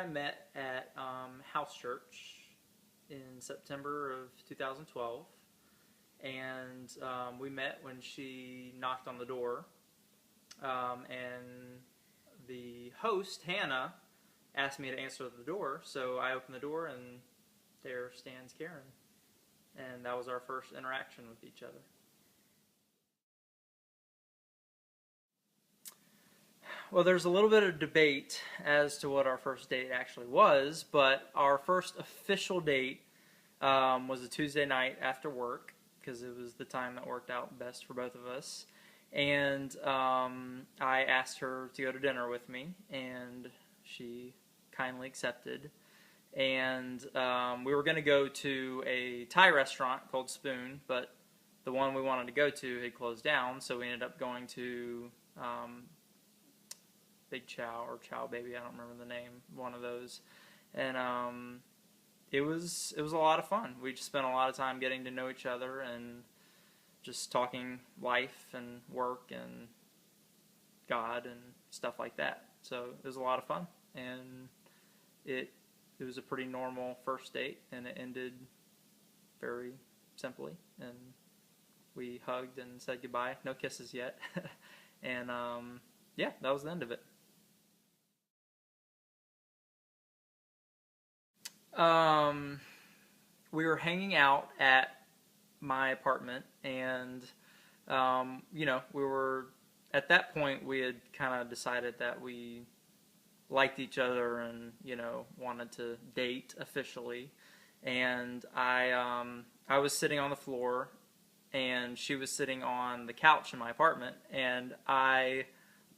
met at House Church in September of 2012, and we met when she knocked on the door, and the host, Hannah, asked me to answer the door, so I opened the door, and there stands Karen, and that was our first interaction with each other. Well, there's a little bit of debate as to what our first date actually was, but our first official date was a Tuesday night after work, because it was the time that worked out best for both of us. And I asked her to go to dinner with me, and she kindly accepted. And we were going to go to a Thai restaurant called Spoon, but the one we wanted to go to had closed down, so we ended up going to Big Chow or Chow Baby, I don't remember the name, one of those. And it was a lot of fun. We just spent a lot of time getting to know each other and just talking life and work and God and stuff like that. So it was a lot of fun, and it was a pretty normal first date, and it ended very simply, and we hugged and said goodbye. No kisses yet. And yeah, that was the end of it. We were hanging out at my apartment, and we were at that point we had kind of decided that we liked each other and wanted to date officially. And I was sitting on the floor, and she was sitting on the couch in my apartment, and I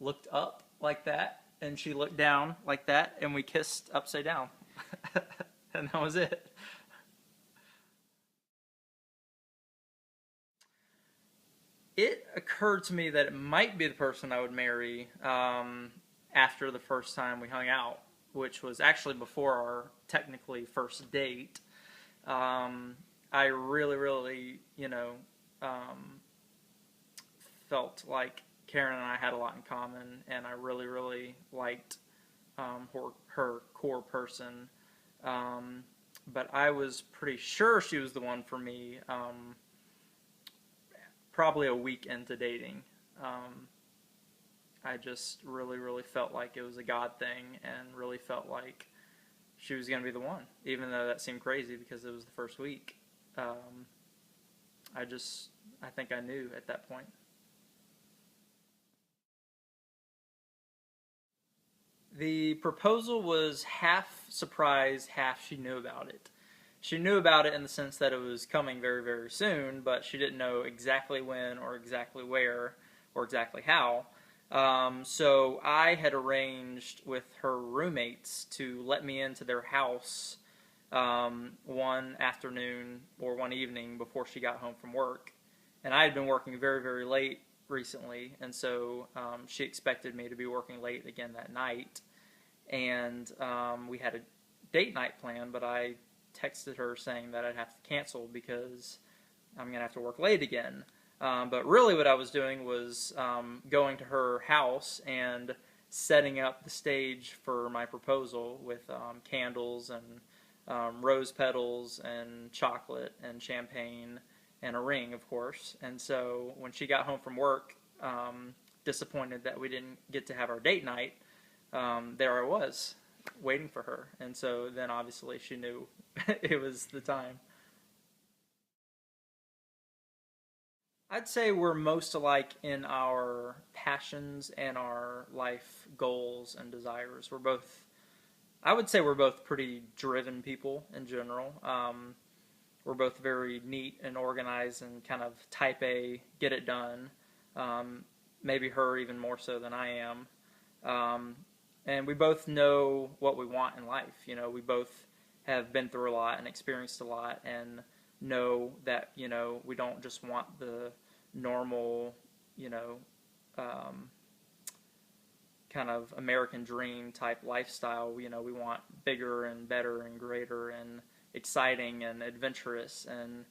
looked up like that, and she looked down like that, and we kissed upside down. And that was it. It occurred to me that it might be the person I would marry after the first time we hung out, which was actually before our technically first date. I really, felt like Karen and I had a lot in common, and I really liked her core person. But I was pretty sure she was the one for me probably a week into dating. I just really felt like it was a God thing, and really felt like she was going to be the one, even though that seemed crazy because it was the first week. I think I knew at that point. The proposal was half surprise, half she knew about it. She knew about it in the sense that it was coming very soon, but she didn't know exactly when or exactly where or exactly how. So I had arranged with her roommates to let me into their house one afternoon or one evening before she got home from work. And I had been working very late recently, and so she expected me to be working late again that night. And we had a date night plan, but I texted her saying that I'd have to cancel because I'm going to have to work late again. But really what I was doing was going to her house and setting up the stage for my proposal with candles and rose petals and chocolate and champagne and a ring, of course. And so when she got home from work, disappointed that we didn't get to have our date night, there I was, waiting for her. And so then obviously she knew it was the time. I'd say we're most alike in our passions and our life goals and desires. I would say we're both pretty driven people in general. We're both very neat and organized and kind of type A, get it done. Maybe her even more so than I am. And we both know what we want in life. We both have been through a lot and experienced a lot, and know that, we don't just want the normal, kind of American dream type lifestyle. We want bigger and better and greater and exciting and adventurous. And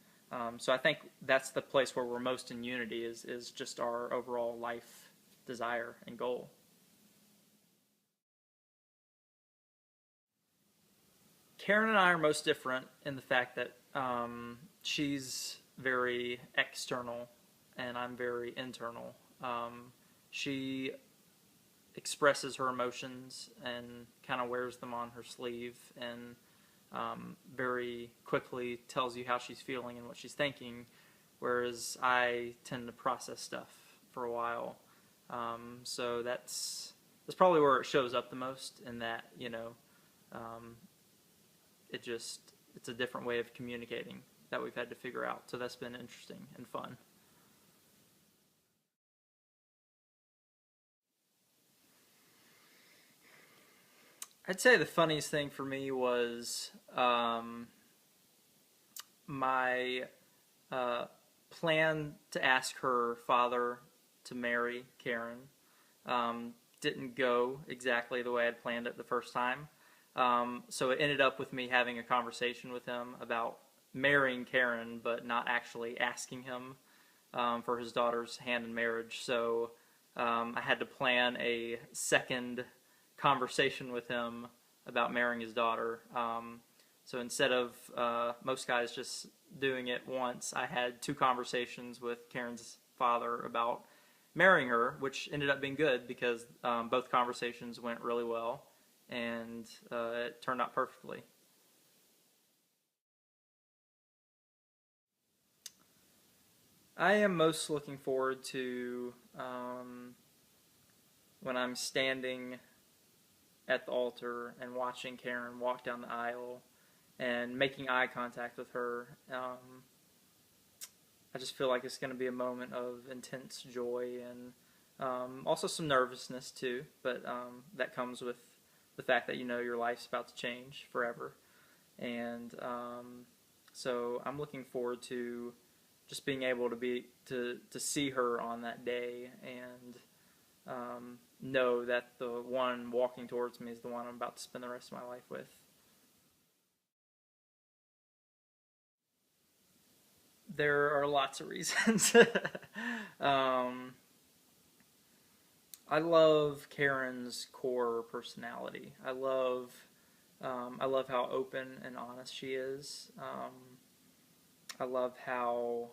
so I think that's the place where we're most in unity is just our overall life desire and goal. Karen and I are most different in the fact that she's very external and I'm very internal. She expresses her emotions and kind of wears them on her sleeve and very quickly tells you how she's feeling and what she's thinking, whereas I tend to process stuff for a while. So that's probably where it shows up the most. In that, um, it's a different way of communicating that we've had to figure out. So that's been interesting and fun. I'd say the funniest thing for me was my uh, plan to ask her father to marry Karen didn't go exactly the way I'd planned it the first time. So it ended up with me having a conversation with him about marrying Karen, but not actually asking him for his daughter's hand in marriage. So I had to plan a second conversation with him about marrying his daughter. So instead of most guys just doing it once, I had two conversations with Karen's father about marrying her, which ended up being good because both conversations went really well and it turned out perfectly. I am most looking forward to when I'm standing at the altar and watching Karen walk down the aisle and making eye contact with her. I just feel like it's going to be a moment of intense joy and also some nervousness too, but that comes with the fact that you know your life's about to change forever. And so I'm looking forward to just being able to see her on that day and know that the one walking towards me is the one I'm about to spend the rest of my life with. There are lots of reasons. um, I love Karen's core personality. I love how open and honest she is. I love how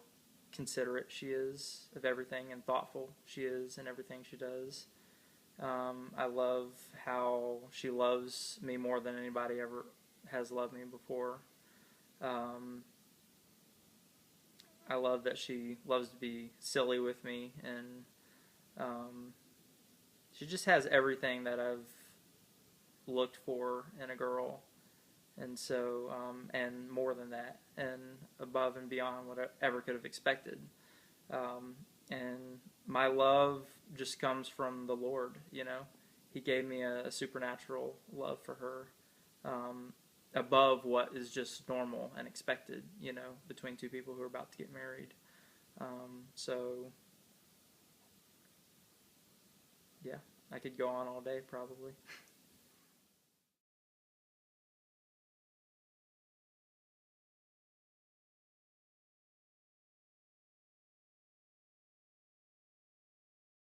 considerate she is of everything and thoughtful she is in everything she does. I love how she loves me more than anybody ever has loved me before. Um, I love that she loves to be silly with me, and um, she just has everything that I've looked for in a girl, and so and more than that, and above and beyond what I ever could have expected. Um, and my love just comes from the Lord. He gave me a supernatural love for her, um, above what is just normal and expected. Between two people who are about to get married. So yeah, I could go on all day probably.